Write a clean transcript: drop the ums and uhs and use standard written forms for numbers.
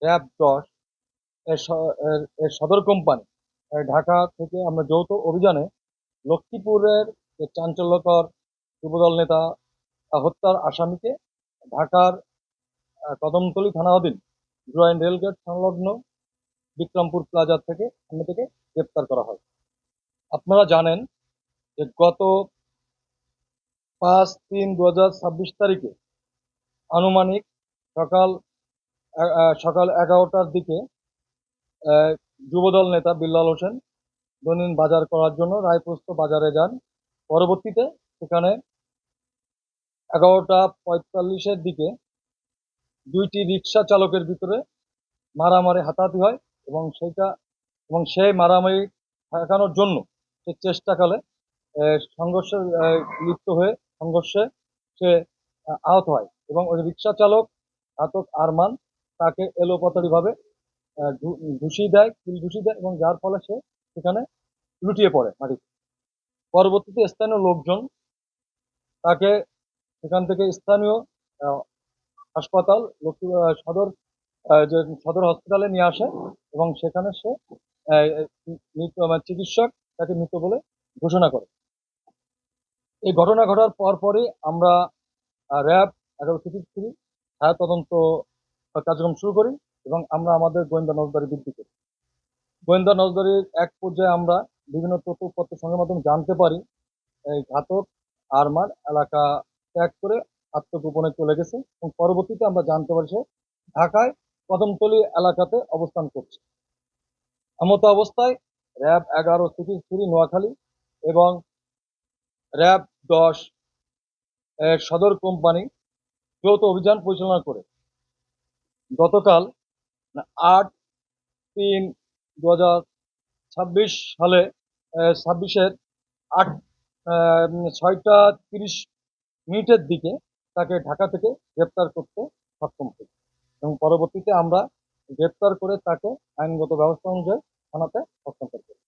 RAB ১০ এর সদর company Dhaka থেকে আমরা যৌথ অভিযানে লক্ষ্মীপুরের যে চাঞ্চল্যকর যুবদল নেতা হত্যার আসামিকে ঢাকার কদমতলী থানাধীন জুরাইন রেলগেট সংলগ্ন বিক্রমপুর প্লাজা থেকে সামনে থেকে গ্রেপ্তার করা হয়। আপনারা জানেন যে গত ৫/৩/২০২৬ তারিখে আনুমানিক সকাল সকাল ১১টার দিকে যুবদল নেতা বিল্লাল হোসেন দৈনন্দিন বাজার করার জন্য রায়পুরস্থ বাজারে যান। পরবর্তীতে সেখানে ১১টা ৪৫-এর দিকে দুইটি রিক্সা চালকের ভিতরে মারামারি হাতাহাতি হয় এবং সেই মারামারি ঠেকানোর জন্য সে চেষ্টাকালে সংঘর্ষে লিপ্ত হয়ে সংঘর্ষে সে আহত হয় এবং ওই রিক্সা চালক ঘাতক আরমান তাকে এলোপাতাড়িভাবে কিল ঘুষি দেয় এবং যার ফলে সে সেখানে লুটিয়ে পড়ে মাটিতে। পরবর্তীতে স্থানীয় লোকজন তাকে সেখান থেকে স্থানীয় হাসপাতাল সদর যে সদর হসপিটালে নিয়ে আসে এবং সেখানে সে চিকিৎসক তাকে মৃত বলে ঘোষণা করে। এই ঘটনা ঘটার পরপরই আমরা র্যাব ১১/3 ছায়া তদন্ত কার্যক্রম শুরু করি এবং আমরা আমাদের গোয়েন্দা নজরদারি বৃদ্ধি করি। গোয়েন্দা নজরদারির এক পর্যায়ে আমরা বিভিন্ন তথ্যপত্র সংগ্রহের মাধ্যমে জানতে পারি এই ঘাতক আরমান এলাকা ত্যাগ করে আত্মগোপনে চলে গেছে এবং পরবর্তীতে আমরা জানতে পারি সে ঢাকায় কদমতলী এলাকাতে অবস্থান করছে। এমতো অবস্থায় র্যাব ১১ নোয়াখালী এবং র্যাব ১০ এর সদর কোম্পানি যৌথ অভিযান পরিচালনা করে গতকাল ৮/৩/২০২৬ সালে ২৬-এর ৬টা ৩০ মিনিটের দিকে তাকে ঢাকা থেকে গ্রেপ্তার করতে সক্ষম হই এবং পরবর্তীতে আমরা গ্রেপ্তার করে তাকে আইনগত ব্যবস্থা অনুযায়ী থানাতে হস্তান্তর করি।